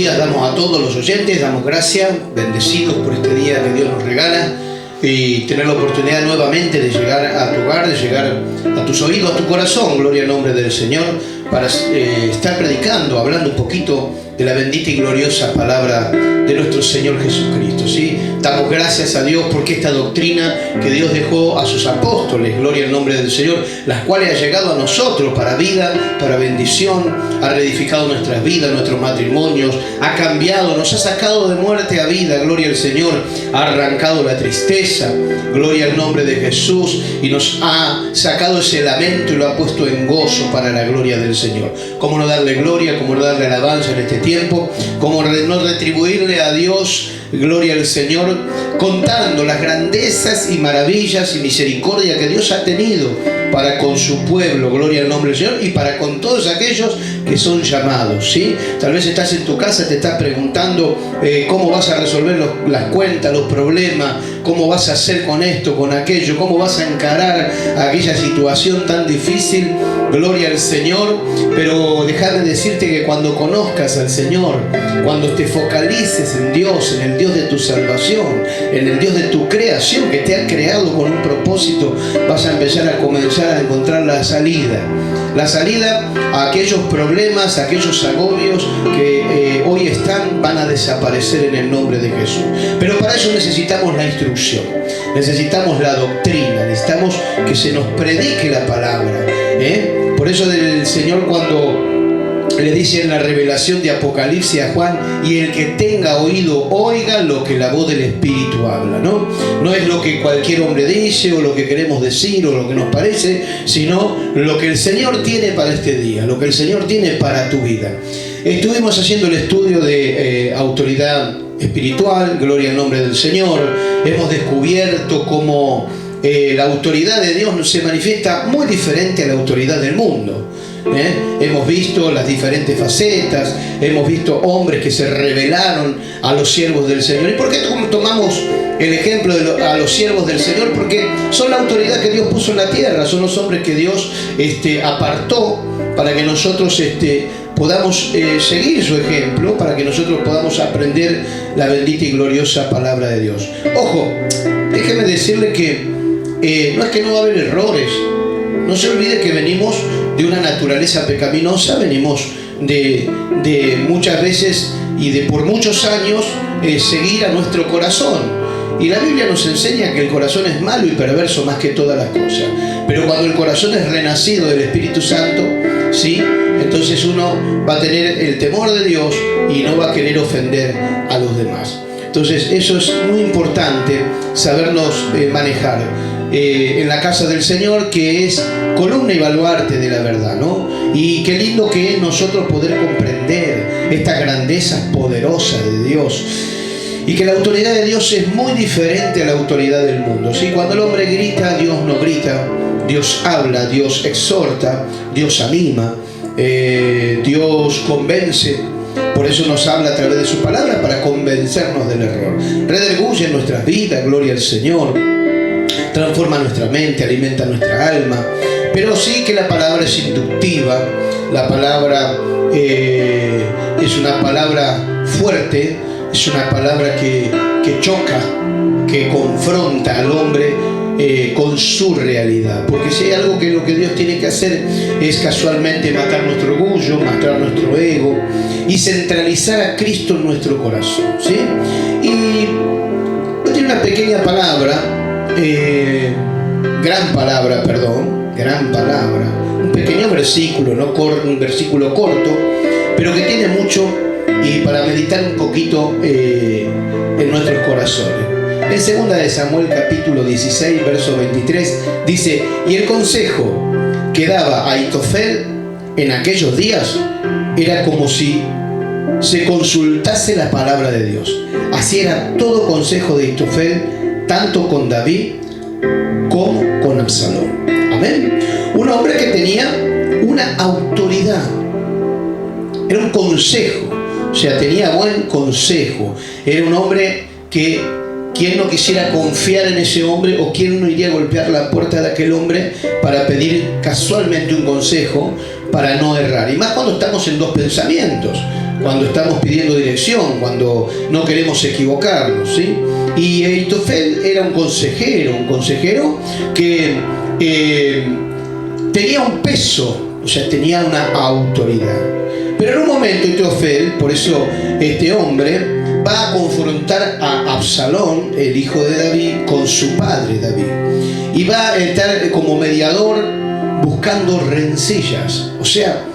días damos a todos los oyentes, damos gracias, bendecidos por este día que Dios nos regala y tener la oportunidad nuevamente de llegar a tu hogar, de llegar a tus oídos, a tu corazón, gloria al nombre del Señor, para estar predicando, hablando un poquito de la bendita y gloriosa palabra de nuestro Señor Jesucristo, ¿sí? Damos gracias a Dios porque esta doctrina que Dios dejó a sus apóstoles, gloria al nombre del Señor, las cuales ha llegado a nosotros para vida, para bendición, ha reedificado nuestras vidas, nuestros matrimonios, ha cambiado, nos ha sacado de muerte a vida, gloria al Señor, ha arrancado la tristeza, gloria al nombre de Jesús, y nos ha sacado ese lamento y lo ha puesto en gozo para la gloria del Señor. ¿Cómo no darle gloria, cómo no darle alabanza en este tiempo? ¿Cómo no retribuirle a Dios, gloria al Señor, contando las grandezas y maravillas y misericordia que Dios ha tenido para con su pueblo, gloria al nombre del Señor, y para con todos aquellos que son llamados, ¿sí? Tal vez estás en tu casa, te estás preguntando cómo vas a resolver las cuentas, los problemas, cómo vas a hacer con esto, con aquello, cómo vas a encarar aquella situación tan difícil, gloria al Señor. Pero déjame decirte que cuando conozcas al Señor, cuando te focalices en Dios, en el Dios de tu salvación, en el Dios de tu creación, que te ha creado con un propósito, vas a empezar a comenzar a encontrar la salida a aquellos problemas, a aquellos agobios que hoy van a desaparecer en el nombre de Jesús. Pero para eso necesitamos la instrucción, necesitamos la doctrina, necesitamos que se nos predique la palabra, Por eso el Señor, cuando le dice en la revelación de Apocalipsis a Juan: y el que tenga oído, oiga lo que la voz del Espíritu habla, ¿no? No es lo que cualquier hombre dice o lo que queremos decir o lo que nos parece, sino lo que el Señor tiene para este día, lo que el Señor tiene para tu vida. Estuvimos haciendo el estudio de autoridad espiritual, gloria al nombre del Señor. Hemos descubierto cómo la autoridad de Dios se manifiesta muy diferente a la autoridad del mundo. Hemos visto las diferentes facetas, hemos visto hombres que se rebelaron a los siervos del Señor. ¿Y por qué tomamos el ejemplo a los siervos del Señor? Porque son la autoridad que Dios puso en la tierra, son los hombres que Dios apartó para que nosotros podamos seguir su ejemplo, para que nosotros podamos aprender la bendita y gloriosa palabra de Dios. Ojo, déjeme decirle que no es que no va a haber errores. No se olvide que venimos de una naturaleza pecaminosa, venimos de muchas veces y de por muchos años seguir a nuestro corazón. Y la Biblia nos enseña que el corazón es malo y perverso más que todas las cosas. Pero cuando el corazón es renacido del Espíritu Santo, ¿sí?, entonces uno va a tener el temor de Dios y no va a querer ofender a los demás. Entonces eso es muy importante, sabernos manejar en la casa del Señor, que es columna y baluarte de la verdad, ¿no? Y qué lindo que es nosotros poder comprender estas grandezas poderosas de Dios, y que la autoridad de Dios es muy diferente a la autoridad del mundo, ¿sí? Cuando el hombre grita, Dios no grita. Dios habla, Dios exhorta, Dios anima, Dios convence. Por eso nos habla a través de su palabra, para convencernos del error. Redarguye nuestras vidas, gloria al Señor. Transforma nuestra mente, alimenta nuestra alma. Pero sí que la palabra es inductiva. La palabra es una palabra fuerte. Es una palabra que choca, que confronta al hombre con su realidad. Porque si hay algo que lo que Dios tiene que hacer es casualmente matar nuestro orgullo, matar nuestro ego y centralizar a Cristo en nuestro corazón, ¿sí? Y tiene una pequeña palabra, gran palabra, un pequeño versículo, un versículo corto, pero que tiene mucho y para meditar un poquito en nuestros corazones. En 2 de Samuel capítulo 16, verso 23, dice: y el consejo que daba Ahitofel en aquellos días era como si se consultase la palabra de Dios. Así era todo consejo de Ahitofel, tanto con David como con Absalón. Amén. Un hombre que tenía una autoridad. Era un consejo, o sea, tenía buen consejo. Era un hombre que ¿quién no quisiera confiar en ese hombre, o quién no iría a golpear la puerta de aquel hombre para pedir casualmente un consejo para no errar? Y más cuando estamos en dos pensamientos. cuando estamos pidiendo dirección, cuando no queremos equivocarnos, ¿sí? Y Ahitofel era un consejero que tenía un peso, o sea, tenía una autoridad. Pero en un momento Ahitofel, por eso este hombre va a confrontar a Absalón, el hijo de David, con su padre David. Y va a estar como mediador buscando rencillas. O sea,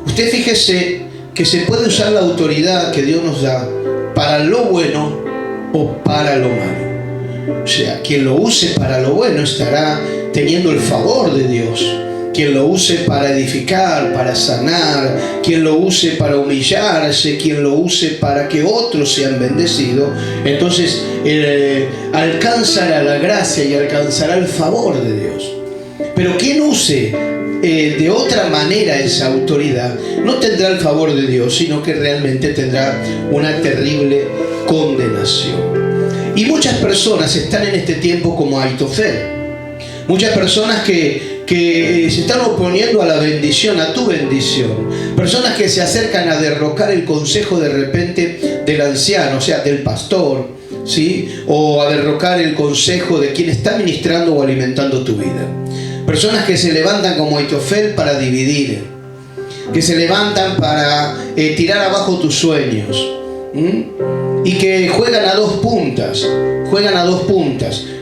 usted fíjese que se puede usar la autoridad que Dios nos da para lo bueno o para lo malo. O sea, quien lo use para lo bueno estará teniendo el favor de Dios. Quien lo use para edificar, para sanar, quien lo use para humillarse, quien lo use para que otros sean bendecidos, entonces alcanzará la gracia y alcanzará el favor de Dios. Pero quien use de otra manera esa autoridad no tendrá el favor de Dios, sino que realmente tendrá una terrible condenación. Y muchas personas están en este tiempo como Ahitofel. Muchas personas que se están oponiendo a la bendición, a tu bendición. Personas que se acercan a derrocar el consejo de repente del anciano, o sea, del pastor, ¿sí? O a derrocar el consejo de quien está ministrando o alimentando tu vida. Personas que se levantan como Ahitofel para dividir, que se levantan para tirar abajo tus sueños, y que juegan a dos puntas.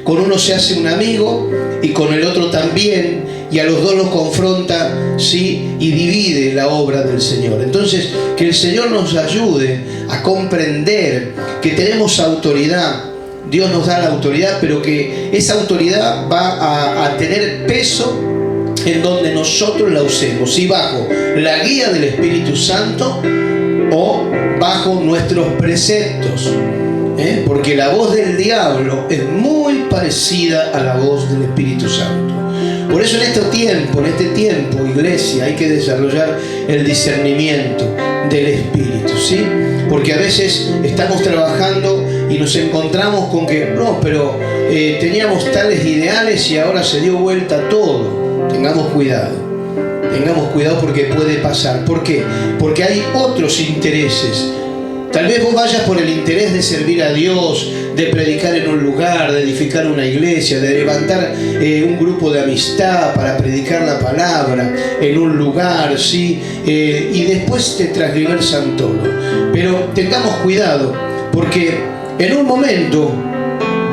Con uno se hace un amigo y con el otro también, y a los dos los confronta, ¿sí? Y divide la obra del Señor. Entonces, que el Señor nos ayude a comprender que tenemos autoridad. Dios nos da la autoridad, pero que esa autoridad va a tener peso en donde nosotros la usemos, si bajo la guía del Espíritu Santo o bajo nuestros preceptos. Porque la voz del diablo es muy parecida a la voz del Espíritu Santo. Por eso en este tiempo, iglesia, hay que desarrollar el discernimiento del Espíritu, ¿sí? Porque a veces estamos trabajando y nos encontramos con que, no, pero teníamos tales ideales y ahora se dio vuelta todo. Tengamos cuidado porque puede pasar. ¿Por qué? Porque hay otros intereses. Tal vez vos vayas por el interés de servir a Dios, de predicar en un lugar, de edificar una iglesia, de levantar un grupo de amistad para predicar la palabra en un lugar, ¿sí? Y después te transgiversan todo. Pero tengamos cuidado, porque en un momento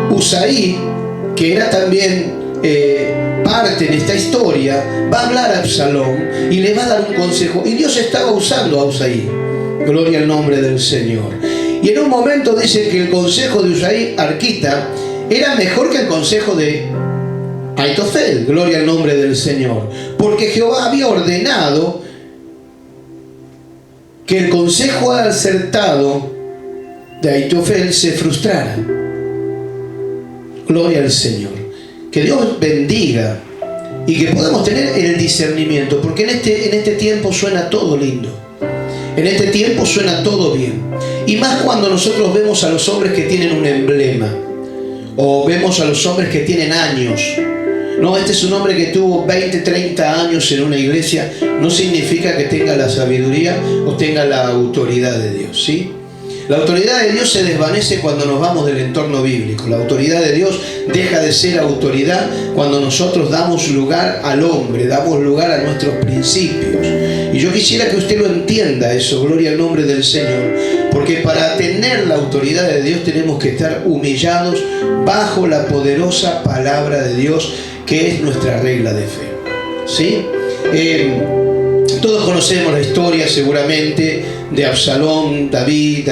Usaí, que era también parte en esta historia, va a hablar a Absalón y le va a dar un consejo. Y Dios estaba usando a Usaí. Gloria al nombre del Señor. Y en un momento dice que el consejo de Usaí arquita era mejor que el consejo de Ahitofel. Gloria al nombre del Señor. Porque Jehová había ordenado que el consejo acertado de Ahitofel se frustrara. Gloria al Señor. Que Dios bendiga y que podamos tener el discernimiento, porque en este tiempo suena todo lindo. En este tiempo suena todo bien. Y más cuando nosotros vemos a los hombres que tienen un emblema, o vemos a los hombres que tienen años. No, este es un hombre que tuvo 20, 30 años en una iglesia. No significa que tenga la sabiduría o tenga la autoridad de Dios, ¿sí? La autoridad de Dios se desvanece cuando nos vamos del entorno bíblico. La autoridad de Dios deja de ser autoridad cuando nosotros damos lugar al hombre, damos lugar a nuestros principios. Y yo quisiera que usted lo entienda eso, gloria al nombre del Señor, porque para tener la autoridad de Dios tenemos que estar humillados bajo la poderosa palabra de Dios, que es nuestra regla de fe, ¿sí? Todos conocemos la historia seguramente de Absalón. David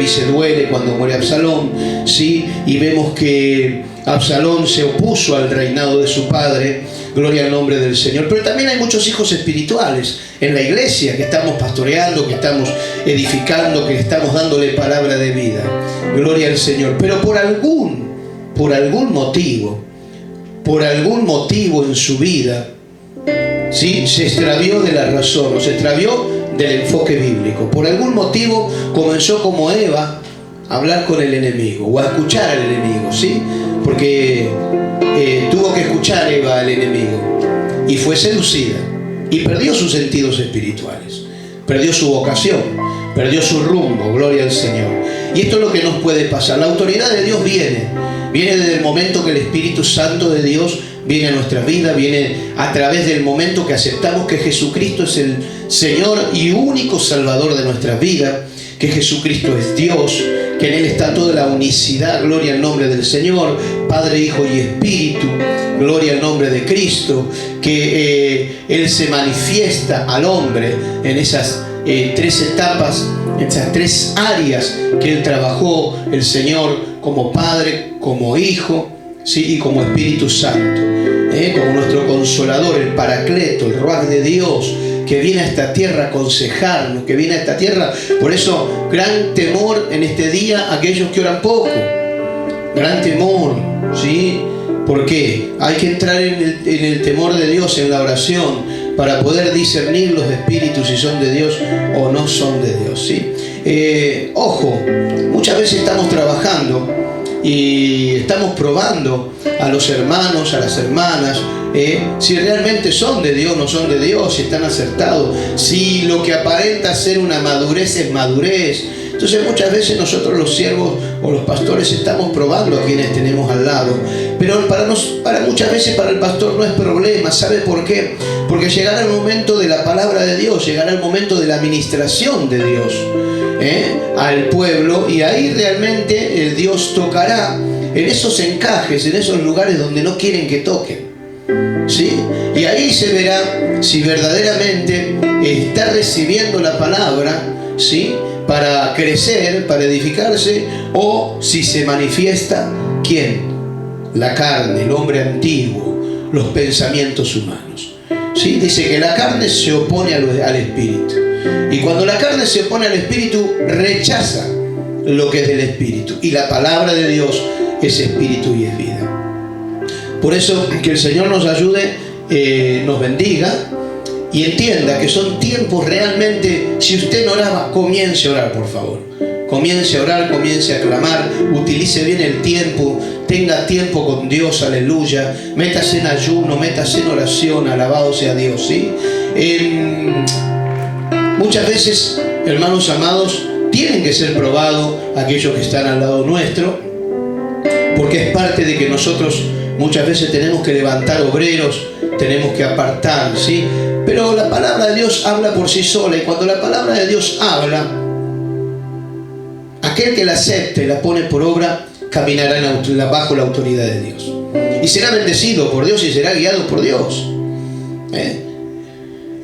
se duele cuando muere Absalón, ¿sí? Y vemos que Absalón se opuso al reinado de su padre, gloria al nombre del Señor. Pero también hay muchos hijos espirituales en la iglesia que estamos pastoreando, que estamos edificando, que estamos dándole palabra de vida, gloria al Señor. Pero por algún motivo en su vida, ¿sí? Se extravió de la razón, o se extravió del enfoque bíblico. Por algún motivo comenzó como Eva a hablar con el enemigo, o a escuchar al enemigo, ¿sí? Porque tuvo que escuchar Eva al enemigo y fue seducida y perdió sus sentidos espirituales, perdió su vocación. perdió su rumbo, gloria al Señor. Y esto es lo que nos puede pasar. La autoridad de Dios viene desde el momento que el Espíritu Santo de Dios viene a nuestra vida, viene a través del momento que aceptamos que Jesucristo es el Señor y único Salvador de nuestra vida, que Jesucristo es Dios, que en Él está toda la unicidad, gloria al nombre del Señor, Padre, Hijo y Espíritu, gloria al nombre de Cristo, que Él se manifiesta al hombre en esas tres etapas, en esas tres áreas que Él trabajó, el Señor como Padre, como Hijo, ¿sí? Y como Espíritu Santo, como nuestro Consolador, el Paracleto, el Ruaj de Dios, que viene a esta tierra a aconsejarnos, que viene a esta tierra. Por eso, gran temor en este día a aquellos que oran poco. Gran temor, ¿sí? Porque hay que entrar en el temor de Dios, en la oración, para poder discernir los espíritus si son de Dios o no son de Dios, ¿sí? Ojo, muchas veces estamos trabajando y estamos probando a los hermanos, a las hermanas, si realmente son de Dios o no son de Dios, si están acertados, si lo que aparenta ser una madurez es madurez. Entonces muchas veces nosotros los siervos o los pastores estamos probando a quienes tenemos al lado, pero para muchas veces para el pastor no es problema. ¿Sabe por qué? Porque llegará el momento de la palabra de Dios, llegará el momento de la administración de Dios al pueblo, y ahí realmente el Dios tocará en esos encajes, en esos lugares donde no quieren que toquen, ¿sí? Y ahí se verá si verdaderamente está recibiendo la palabra, ¿sí?, para crecer, para edificarse, o si se manifiesta ¿quién? La carne, el hombre antiguo, los pensamientos humanos, ¿sí? Dice que la carne se opone al espíritu, y cuando la carne se opone al espíritu, rechaza lo que es del espíritu, y la palabra de Dios es espíritu y es vida. Por eso que el Señor nos ayude, nos bendiga y entienda que son tiempos realmente. Si usted no oraba, comience a orar, por favor. Comience a orar, comience a clamar, utilice bien el tiempo, tenga tiempo con Dios, aleluya. Métase en ayuno, métase en oración, alabado sea Dios, ¿sí? Muchas veces, hermanos amados, tienen que ser probados aquellos que están al lado nuestro, porque es parte de que nosotros muchas veces tenemos que levantar obreros, tenemos que apartar, ¿sí? Pero la palabra de Dios habla por sí sola, y cuando la palabra de Dios habla, aquel que la acepte y la pone por obra, caminará bajo la autoridad de Dios. Y será bendecido por Dios y será guiado por Dios.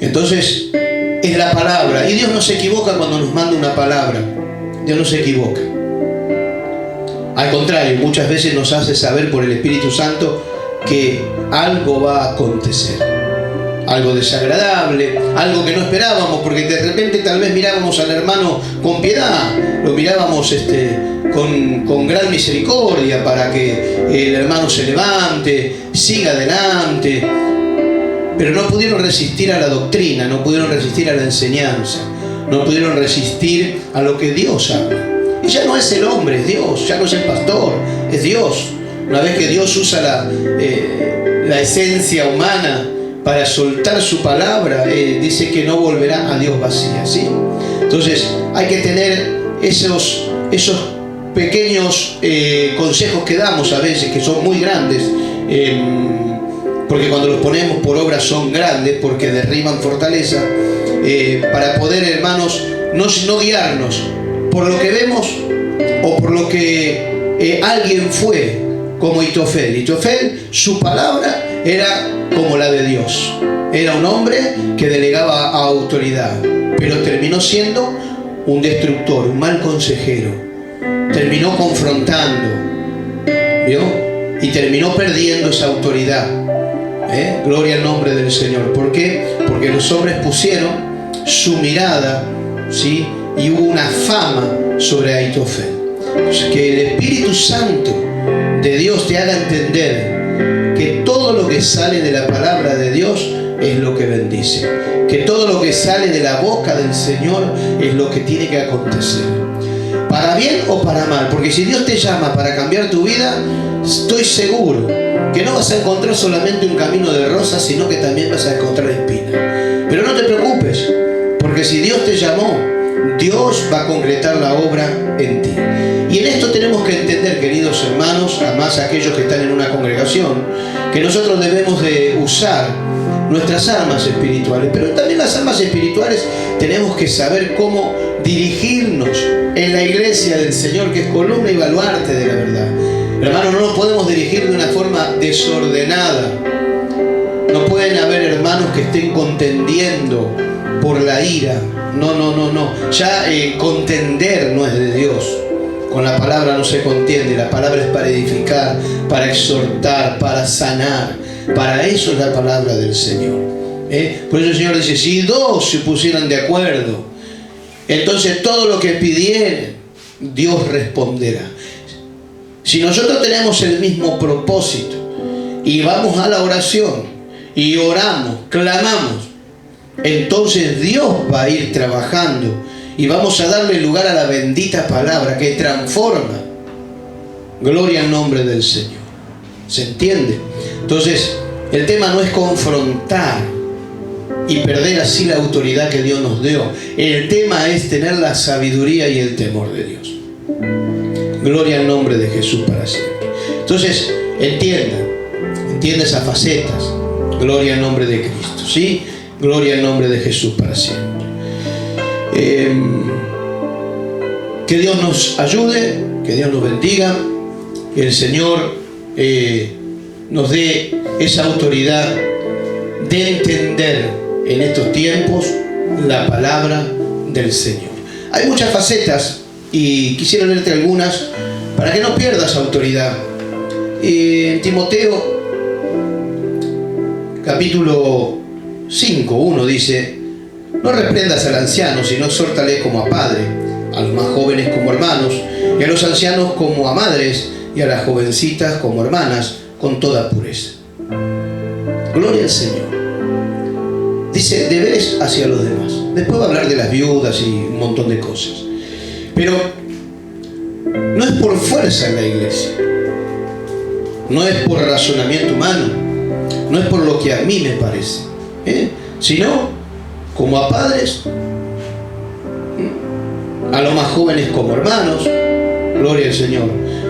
Entonces, es la palabra. Y Dios no se equivoca cuando nos manda una palabra. Dios no se equivoca. Al contrario, muchas veces nos hace saber por el Espíritu Santo que algo va a acontecer, algo desagradable, algo que no esperábamos, porque de repente tal vez mirábamos al hermano con piedad, lo mirábamos con gran misericordia para que el hermano se levante, siga adelante, pero no pudieron resistir a la doctrina, no pudieron resistir a la enseñanza, no pudieron resistir a lo que Dios habla. Y ya no es el hombre, es Dios, ya no es el pastor, es Dios. Una vez que Dios usa la esencia humana para soltar su palabra, dice que no volverá a Dios vacía, ¿sí? Entonces hay que tener esos pequeños consejos que damos a veces, que son muy grandes, porque cuando los ponemos por obra son grandes, porque derriban fortaleza, para poder, hermanos, no guiarnos por lo que vemos o por lo que alguien fue, como Ahitofel. Ahitofel, su palabra era como la de Dios. Era un hombre que delegaba autoridad, pero terminó siendo un destructor, un mal consejero. Terminó confrontando, ¿vio? Y terminó perdiendo esa autoridad. Gloria al nombre del Señor. ¿Por qué? Porque los hombres pusieron su mirada, ¿sí?, y hubo una fama sobre Ahitofel. Que el Espíritu Santo de Dios te haga entender que todo lo que sale de la palabra de Dios es lo que bendice, que todo lo que sale de la boca del Señor es lo que tiene que acontecer, para bien o para mal. Porque si Dios te llama para cambiar tu vida, estoy seguro que no vas a encontrar solamente un camino de rosas, sino que también vas a encontrar espinas. Pero no te preocupes, porque si Dios te llamó, Dios va a concretar la obra en ti. Y en esto tenemos que entender, queridos hermanos, además aquellos que están en una congregación, que nosotros debemos de usar nuestras armas espirituales, pero también las armas espirituales tenemos que saber cómo dirigirnos en la iglesia del Señor, que es columna y baluarte de la verdad. Hermanos, no nos podemos dirigir de una forma desordenada. No pueden haber hermanos que estén contendiendo por la ira. No. Ya contender no es de Dios. Con la palabra no se contiende. La palabra es para edificar, para exhortar, para sanar. Para eso es la palabra del Señor. Por eso el Señor dice, si dos se pusieran de acuerdo, entonces todo lo que pidieren, Dios responderá. Si nosotros tenemos el mismo propósito y vamos a la oración y oramos, clamamos, entonces Dios va a ir trabajando y vamos a darle lugar a la bendita palabra que transforma. Gloria al nombre del Señor. ¿Se entiende? Entonces, el tema no es confrontar y perder así la autoridad que Dios nos dio. El tema es tener la sabiduría y el temor de Dios. Gloria al nombre de Jesús para siempre. Entonces, entienda esas facetas. Gloria al nombre de Cristo, ¿sí? Gloria al nombre de Jesús para siempre. Que Dios nos ayude, que Dios nos bendiga, que el Señor nos dé esa autoridad de entender en estos tiempos la palabra del Señor. Hay muchas facetas y quisiera leerte algunas para que no pierdas autoridad. En Timoteo capítulo 5:1 dice: no reprendas al anciano, sino exhórtale como a padre, a los más jóvenes como hermanos, y a los ancianos como a madres, y a las jovencitas como hermanas, con toda pureza. Gloria al Señor. Dice deberes hacia los demás. Después va a hablar de las viudas y un montón de cosas. Pero no es por fuerza en la iglesia. No es por razonamiento humano. No es por lo que a mí me parece. Sino como a padres, a los más jóvenes como hermanos. Gloria al Señor.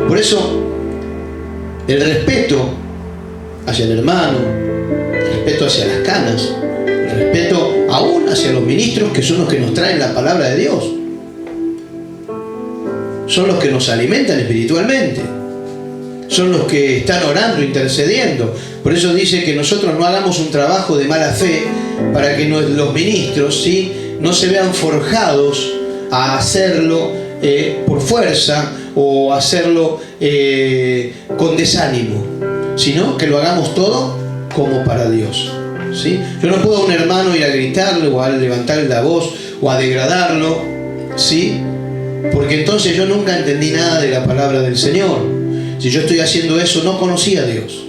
Por eso, el respeto hacia el hermano, el respeto hacia las canas, el respeto aún hacia los ministros, que son los que nos traen la palabra de Dios, son los que nos alimentan espiritualmente, son los que están orando, intercediendo. Por eso dice que nosotros no hagamos un trabajo de mala fe para que los ministros, ¿sí?, no se vean forjados a hacerlo por fuerza o hacerlo con desánimo, sino que lo hagamos todo como para Dios, ¿sí? Yo no puedo a un hermano ir a gritarle o a levantarle la voz o a degradarlo, ¿sí? Porque entonces yo nunca entendí nada de la palabra del Señor. Si yo estoy haciendo eso, no conocía a Dios.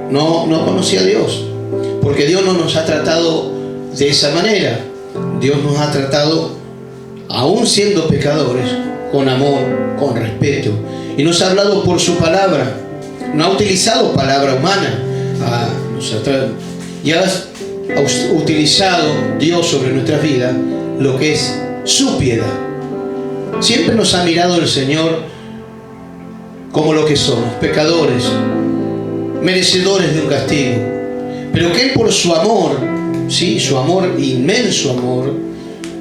No conocía a Dios. Porque Dios no nos ha tratado de esa manera. Dios nos ha tratado, aún siendo pecadores, con amor, con respeto. Y nos ha hablado por su palabra. No ha utilizado palabra humana. Y ha utilizado Dios sobre nuestras vidas lo que es su piedad. Siempre nos ha mirado el Señor como lo que somos, pecadores, merecedores de un castigo. Pero que Él, por su amor, ¿sí?, su amor, inmenso amor,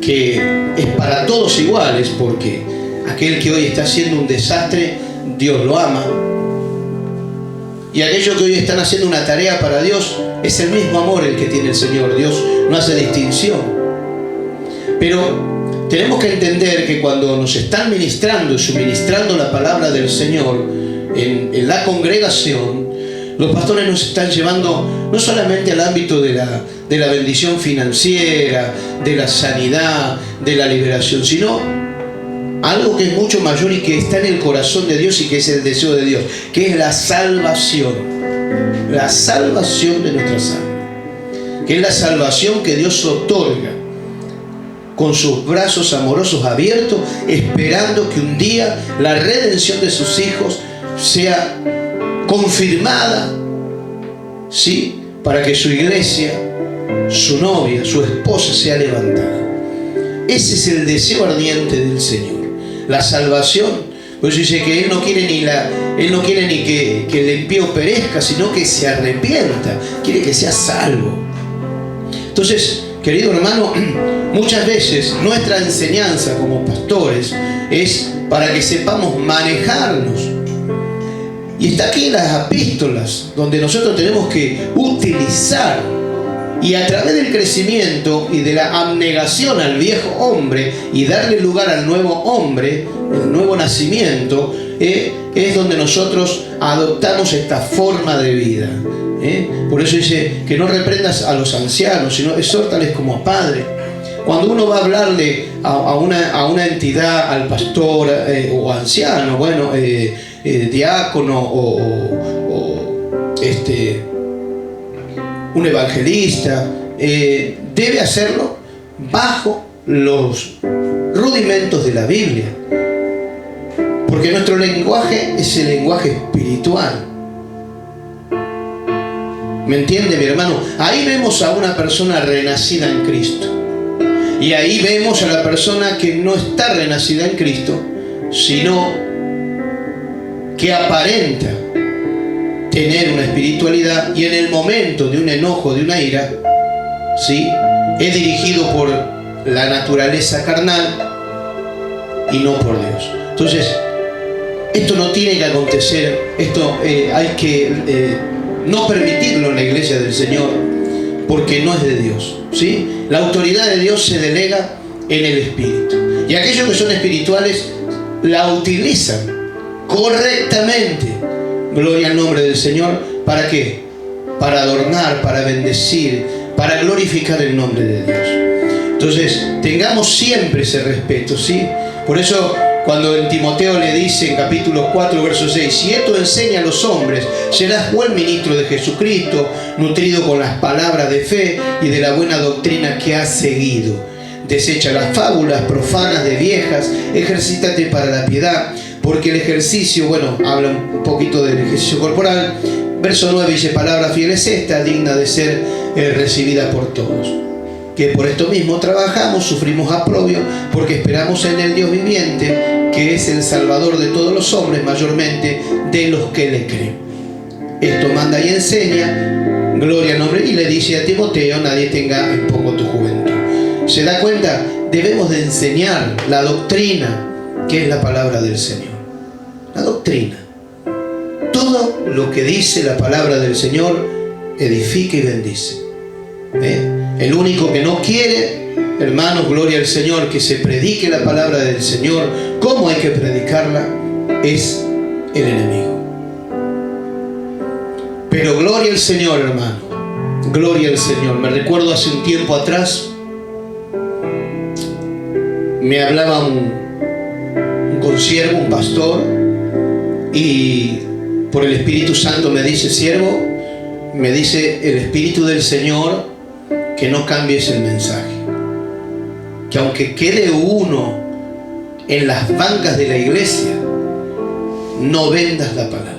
que es para todos iguales, porque aquel que hoy está haciendo un desastre, Dios lo ama. Y aquellos que hoy están haciendo una tarea para Dios, es el mismo amor el que tiene el Señor. Dios no hace distinción. Pero tenemos que entender que cuando nos están ministrando y suministrando la palabra del Señor en la congregación, los pastores nos están llevando no solamente al ámbito de la bendición financiera, de la sanidad, de la liberación, sino algo que es mucho mayor y que está en el corazón de Dios y que es el deseo de Dios, que es la salvación de nuestras almas, que es la salvación que Dios otorga con sus brazos amorosos abiertos, esperando que un día la redención de sus hijos sea confirmada, ¿sí?, para que su iglesia, su novia, su esposa sea levantada. Ese es el deseo ardiente del Señor. La salvación. Por eso dice que Él no quiere ni que el impío perezca, sino que se arrepienta. Quiere que sea salvo. Entonces, querido hermano, muchas veces nuestra enseñanza como pastores es para que sepamos manejarnos. Y está aquí en las epístolas, donde nosotros tenemos que utilizar, y a través del crecimiento y de la abnegación al viejo hombre y darle lugar al nuevo hombre, el nuevo nacimiento, es donde nosotros adoptamos esta forma de vida. Por eso dice que no reprendas a los ancianos, sino exhórtales como a padre. Cuando uno va a hablarle a una entidad, al pastor o anciano, bueno, diácono o un evangelista, debe hacerlo bajo los rudimentos de la Biblia, porque nuestro lenguaje es el lenguaje espiritual. ¿Me entiende, mi hermano? Ahí vemos a una persona renacida en Cristo, y ahí vemos a la persona que no está renacida en Cristo, sino que aparenta tener una espiritualidad, y en el momento de un enojo, de una ira, ¿sí?, es dirigido por la naturaleza carnal y no por Dios. Entonces, esto no tiene que acontecer. Esto hay que no permitirlo en la iglesia del Señor, porque no es de Dios, ¿sí? La autoridad de Dios se delega en el Espíritu, y aquellos que son espirituales la utilizan correctamente. Gloria al nombre del Señor. ¿Para qué? Para adornar, para bendecir, para glorificar el nombre de Dios. Entonces, tengamos siempre ese respeto, ¿sí? Por eso, cuando en Timoteo le dice en capítulo 4, verso 6, si esto enseña a los hombres, serás buen ministro de Jesucristo, nutrido con las palabras de fe y de la buena doctrina que has seguido. Desecha las fábulas profanas de viejas, ejercítate para la piedad, porque el ejercicio, bueno, habla un poquito del ejercicio corporal. Verso 9 dice, palabra fiel es esta, digna de ser recibida por todos. Que por esto mismo trabajamos, sufrimos aprobio, porque esperamos en el Dios viviente, que es el Salvador de todos los hombres, mayormente de los que le creen. Esto manda y enseña, gloria al nombre, y le dice a Timoteo, nadie tenga en poco tu juventud. ¿Se da cuenta? Debemos de enseñar la doctrina, que es la palabra del Señor. La doctrina. Todo lo que dice la palabra del Señor edifica y bendice. El único que no quiere, hermanos, gloria al Señor, que se predique la palabra del Señor como hay que predicarla, es el enemigo. Pero gloria al Señor, hermano, gloria al Señor. Me recuerdo hace un tiempo atrás, me hablaba un consiervo, un pastor, y por el Espíritu Santo me dice, siervo, me dice el Espíritu del Señor, que no cambies el mensaje, que aunque quede uno en las bancas de la iglesia, no vendas la palabra.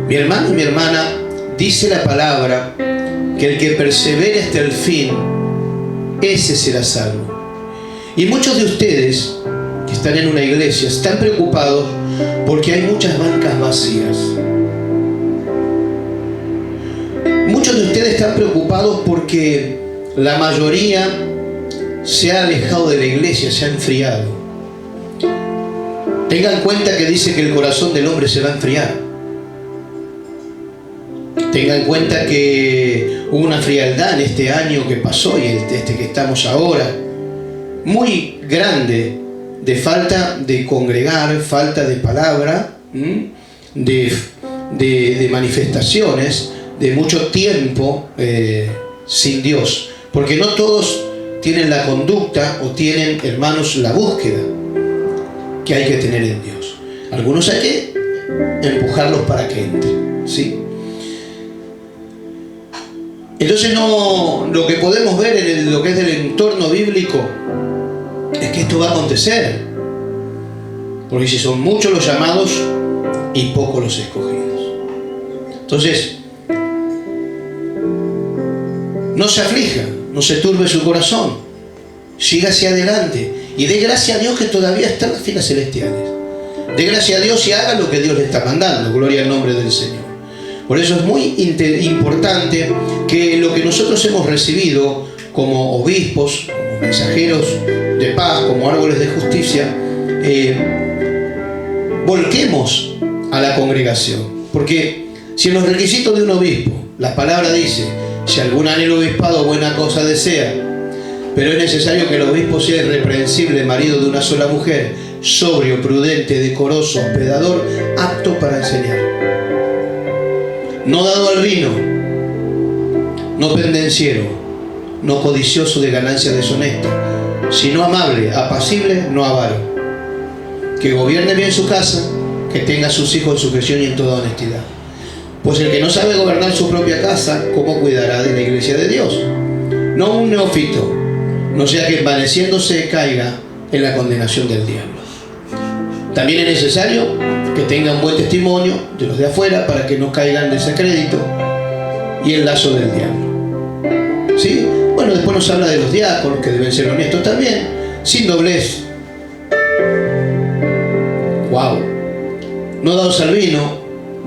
Mi hermano y mi hermana, dice la palabra que el que persevere hasta el fin, ese será salvo. Y muchos de ustedes que están en una iglesia están preocupados porque hay muchas bancas vacías. Muchos de ustedes están preocupados porque la mayoría se ha alejado de la iglesia, se ha enfriado. Tengan en cuenta que dice que el corazón del hombre se va a enfriar. Tengan en cuenta que hubo una frialdad en este año que pasó y este que estamos ahora, muy grande, de falta de congregar, falta de palabra, de manifestaciones, de mucho tiempo sin Dios, porque no todos tienen la conducta o tienen, hermanos, la búsqueda que hay que tener en Dios. Algunos hay que empujarlos para que entren, ¿sí? Entonces lo que podemos ver en lo que es del entorno bíblico es que esto va a acontecer, porque si son muchos los llamados y pocos los escogidos. Entonces, no se aflija, no se turbe su corazón, siga hacia adelante y dé gracia a Dios que todavía está en las filas celestiales. Dé gracia a Dios y haga lo que Dios le está mandando. Gloria al nombre del Señor. Por eso es muy importante que lo que nosotros hemos recibido como obispos, como mensajeros de paz, como árboles de justicia, volquemos a la congregación. Porque si en los requisitos de un obispo la palabra dice: si algún anhelo obispado buena cosa desea, pero es necesario que el obispo sea irreprensible, marido de una sola mujer, sobrio, prudente, decoroso, hospedador, apto para enseñar, no dado al vino, no pendenciero, no codicioso de ganancia deshonesta, sino amable, apacible, no avaro, que gobierne bien su casa, que tenga a sus hijos en sujeción y en toda honestidad. Pues el que no sabe gobernar su propia casa, ¿cómo cuidará de la iglesia de Dios? No un neófito, no sea que envaneciéndose caiga en la condenación del diablo. También es necesario que tenga un buen testimonio de los de afuera para que no caigan en desacrédito y el lazo del diablo. ¿Sí? Bueno, después nos habla de los diáconos, que deben ser honestos también, sin doblez. ¡Wow! No dados al vino,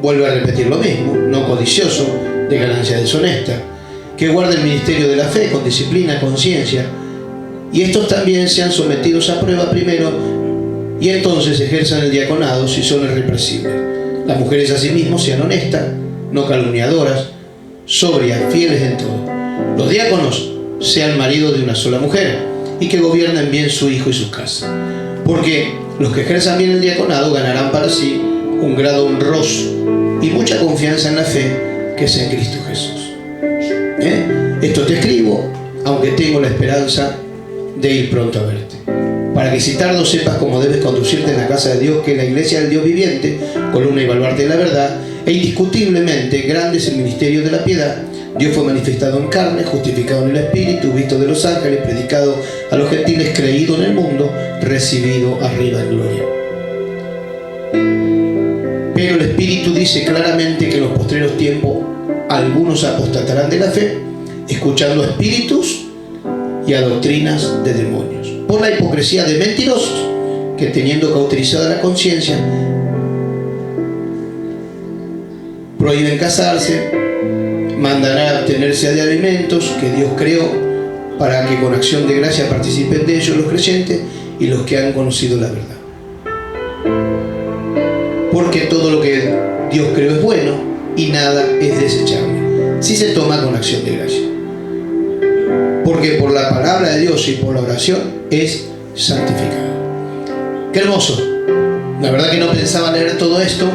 vuelve a repetir lo mismo, no codicioso de ganancia deshonesta, que guarde el ministerio de la fe con disciplina, conciencia, y estos también sean sometidos a prueba primero, y entonces ejerzan el diaconado si son irrepresibles. Las mujeres asimismo sean honestas, no calumniadoras, sobrias, fieles en todo. Los diáconos sean maridos de una sola mujer y que gobiernen bien su hijo y su casa. Porque los que ejerzan bien el diaconado ganarán para sí un grado honroso y mucha confianza en la fe que es en Cristo Jesús. Esto te escribo, aunque tengo la esperanza de ir pronto a verte, para que si tardo sepas cómo debes conducirte en la casa de Dios, que es la iglesia del Dios viviente, columna y baluarte de la verdad, e indiscutiblemente grande es el ministerio de la piedad. Dios fue manifestado en carne, justificado en el Espíritu, visto de los ángeles, predicado a los gentiles, creído en el mundo, recibido arriba en gloria. Pero el Espíritu dice claramente que en los postreros tiempos algunos apostatarán de la fe, escuchando a espíritus y a doctrinas de demonios, por la hipocresía de mentirosos, que teniendo cauterizada la conciencia, prohíben casarse, mandarán a abstenerse de alimentos que Dios creó, para que con acción de gracia participen de ellos los creyentes y los que han conocido la verdad. Porque todo lo que Dios creó es bueno y nada es desechable, si se toma con acción de gracia. Porque por la palabra de Dios y por la oración es santificado. ¡Qué hermoso! La verdad que no pensaba leer todo esto,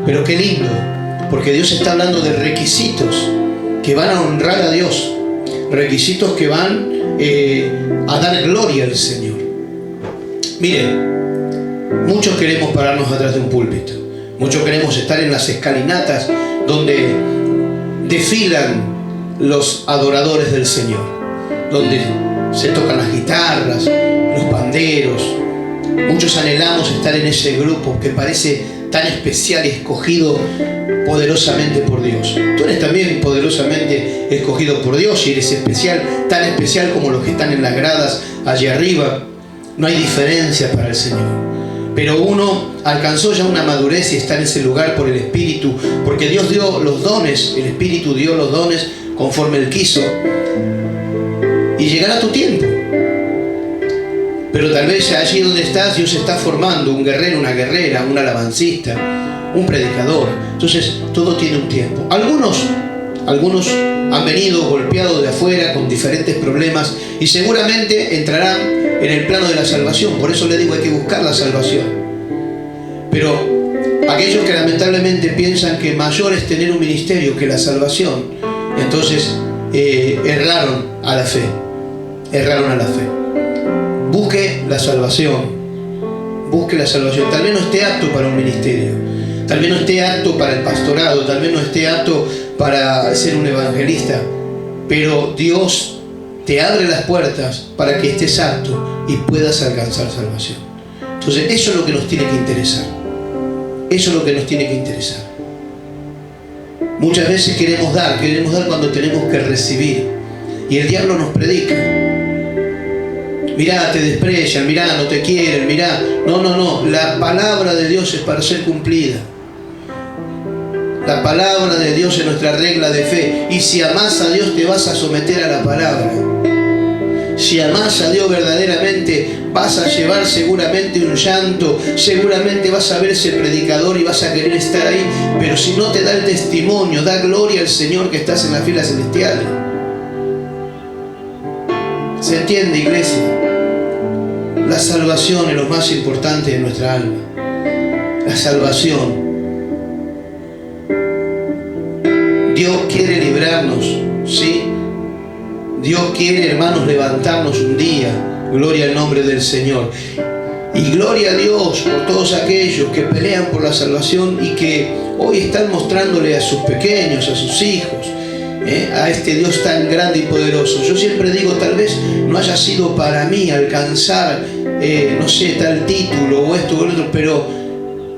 pero qué lindo, porque Dios está hablando de requisitos que van a honrar a Dios, requisitos que van a dar gloria al Señor. Miren, muchos queremos pararnos atrás de un púlpito, muchos queremos estar en las escalinatas donde desfilan los adoradores del Señor, donde se tocan las guitarras, los panderos. Muchos anhelamos estar en ese grupo que parece tan especial y escogido poderosamente por Dios. Tú eres también poderosamente escogido por Dios y eres especial, tan especial como los que están en las gradas allí arriba. No hay diferencia para el Señor. Pero uno alcanzó ya una madurez y está en ese lugar por el Espíritu, porque Dios dio los dones, el Espíritu dio los dones conforme Él quiso. Y llegará tu tiempo. Pero tal vez allí donde estás, Dios está formando un guerrero, una guerrera, un alabancista, un predicador. Entonces, todo tiene un tiempo. Algunos han venido golpeados de afuera con diferentes problemas y seguramente entrarán en el plano de la salvación. Por eso le digo, hay que buscar la salvación. Pero aquellos que lamentablemente piensan que mayor es tener un ministerio que la salvación, entonces erraron a la fe. Erraron a la fe. Busque la salvación. Busque la salvación. Tal vez no esté apto para un ministerio. Tal vez no esté apto para el pastorado. Tal vez no esté apto para ser un evangelista. Pero Dios te abre las puertas para que estés apto y puedas alcanzar salvación. Entonces, eso es lo que nos tiene que interesar. Eso es lo que nos tiene que interesar. Muchas veces queremos dar cuando tenemos que recibir. Y el diablo nos predica. Mirá, te desprecian, mirá, no te quieren, mirá. No, no, no. La palabra de Dios es para ser cumplida. La palabra de Dios es nuestra regla de fe. Y si amás a Dios, te vas a someter a la palabra. Si amás a Dios verdaderamente, vas a llevar seguramente un llanto, seguramente vas a ver ese predicador y vas a querer estar ahí, pero si no te da el testimonio, da gloria al Señor que estás en las filas celestiales. ¿Se entiende, iglesia? La salvación es lo más importante de nuestra alma. La salvación. Dios quiere librarnos, ¿sí? Dios quiere, hermanos, levantarnos un día. Gloria al nombre del Señor. Y gloria a Dios por todos aquellos que pelean por la salvación y que hoy están mostrándole a sus pequeños, a sus hijos, a este Dios tan grande y poderoso. Yo siempre digo, tal vez no haya sido para mí alcanzar, no sé, tal título o esto o lo otro,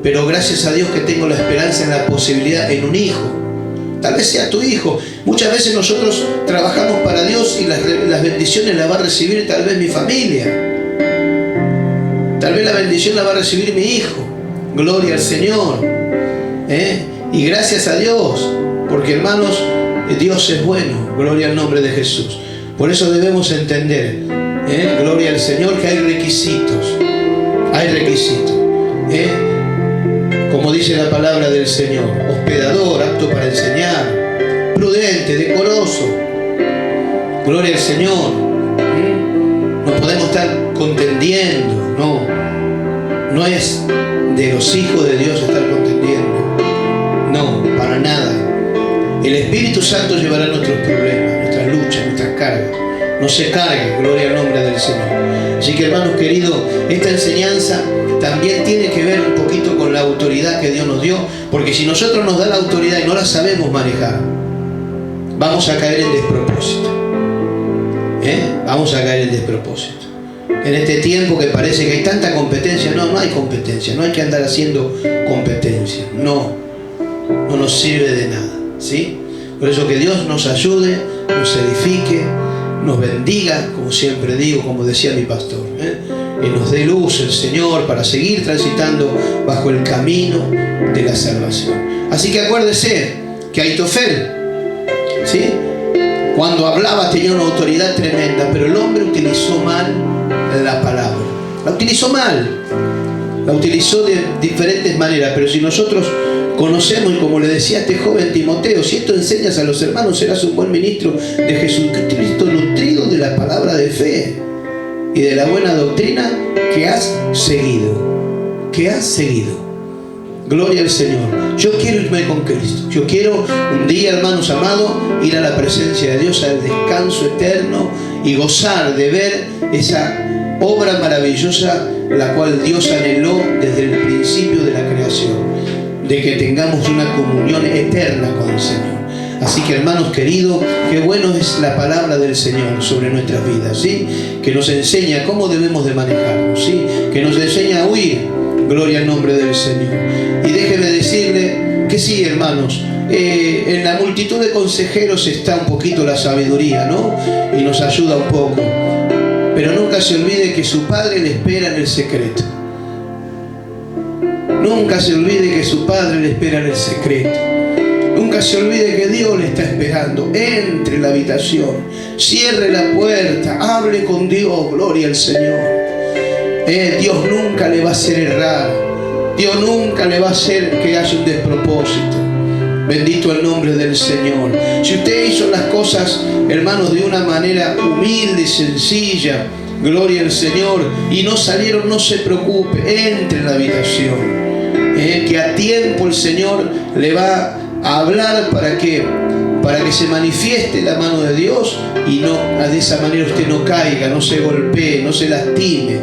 pero gracias a Dios que tengo la esperanza en la posibilidad en un hijo. Tal vez sea tu hijo. Muchas veces nosotros trabajamos para Dios y las bendiciones las va a recibir tal vez mi familia. Tal vez la bendición la va a recibir mi hijo. Gloria al Señor. Y gracias a Dios. Porque, hermanos, Dios es bueno. Gloria al nombre de Jesús. Por eso debemos entender, gloria al Señor, que hay requisitos. Hay requisitos. Como dice la palabra del Señor, hospedador, apto para enseñar, prudente, decoroso. Gloria al Señor. No podemos estar contendiendo, no es de los hijos de Dios estar contendiendo. No, para nada. El Espíritu Santo llevará nuestros problemas, nuestras luchas, nuestras cargas. No se cargue, gloria al nombre del Señor. Así que, hermanos queridos, esta enseñanza también tiene que ver un poquito con la autoridad que Dios nos dio, porque si nosotros nos da la autoridad y no la sabemos manejar, vamos a caer en despropósito. Vamos a caer en despropósito. En este tiempo que parece que hay tanta competencia, no hay competencia, no hay que andar haciendo competencia, no nos sirve de nada, ¿sí? Por eso que Dios nos ayude, nos edifique, nos bendiga, como siempre digo, como decía mi pastor, y nos dé luz el Señor para seguir transitando bajo el camino de la salvación. Así que acuérdese que Aitofel, ¿sí?, cuando hablaba tenía una autoridad tremenda, pero el hombre utilizó mal la palabra. La utilizó mal, la utilizó de diferentes maneras, pero si nosotros conocemos, y como le decía a este joven Timoteo, si esto enseñas a los hermanos, serás un buen ministro de Jesucristo, nutrido de la palabra de fe y de la buena doctrina que has seguido. Gloria al Señor. Yo quiero irme con Cristo. Yo quiero un día, hermanos amados, ir a la presencia de Dios, al descanso eterno y gozar de ver esa obra maravillosa la cual Dios anheló desde el principio de la creación, de que tengamos una comunión eterna con el Señor. Así que, hermanos queridos, qué bueno es la palabra del Señor sobre nuestras vidas, ¿sí? Que nos enseña cómo debemos de manejarnos, ¿sí? Que nos enseña a huir. Gloria al nombre del Señor. Y déjeme decirle que sí, hermanos, en la multitud de consejeros está un poquito la sabiduría, ¿no? Y nos ayuda un poco. Pero nunca se olvide que su Padre le espera en el secreto. Nunca se olvide que su Padre le espera en el secreto. Nunca se olvide que Dios le está esperando. Entre en la habitación, cierre la puerta, hable con Dios, gloria al Señor. Dios nunca le va a hacer errar. Dios nunca le va a hacer que haya un despropósito. Bendito el nombre del Señor. Si usted hizo las cosas, hermanos, de una manera humilde y sencilla, gloria al Señor, y no salieron, no se preocupe, entre en la habitación. Que a tiempo el Señor le va a hablar para que se manifieste la mano de Dios y no de esa manera usted no caiga, no se golpee, no se lastime,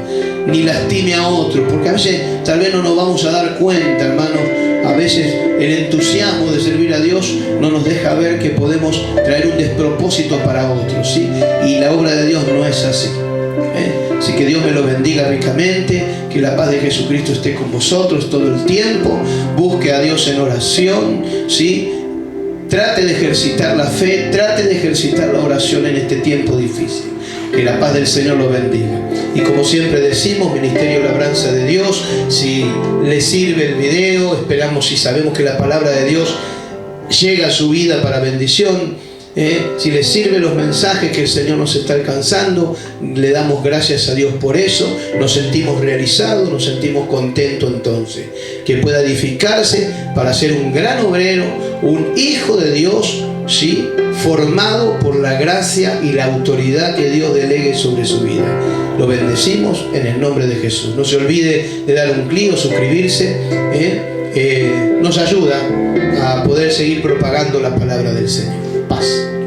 ni lastime a otro, porque a veces tal vez no nos vamos a dar cuenta, hermanos. A veces el entusiasmo de servir a Dios no nos deja ver que podemos traer un despropósito para otros, ¿sí? Y la obra de Dios no es así. Así que Dios me lo bendiga ricamente, que la paz de Jesucristo esté con vosotros todo el tiempo. Busque a Dios en oración, ¿sí? trate de ejercitar la fe, trate de ejercitar la oración en este tiempo difícil. Que la paz del Señor lo bendiga. Y como siempre decimos, Ministerio Labranza de Dios, si le sirve el video, esperamos y sabemos que la palabra de Dios llega a su vida para bendición. Si le sirven los mensajes que el Señor nos está alcanzando, le damos gracias a Dios por eso, nos sentimos realizados, nos sentimos contentos entonces, que pueda edificarse para ser un gran obrero, un hijo de Dios, ¿sí?, formado por la gracia y la autoridad que Dios delegue sobre su vida. Lo bendecimos en el nombre de Jesús. No se olvide de dar un clic o suscribirse, nos ayuda a poder seguir propagando la palabra del Señor. Paz.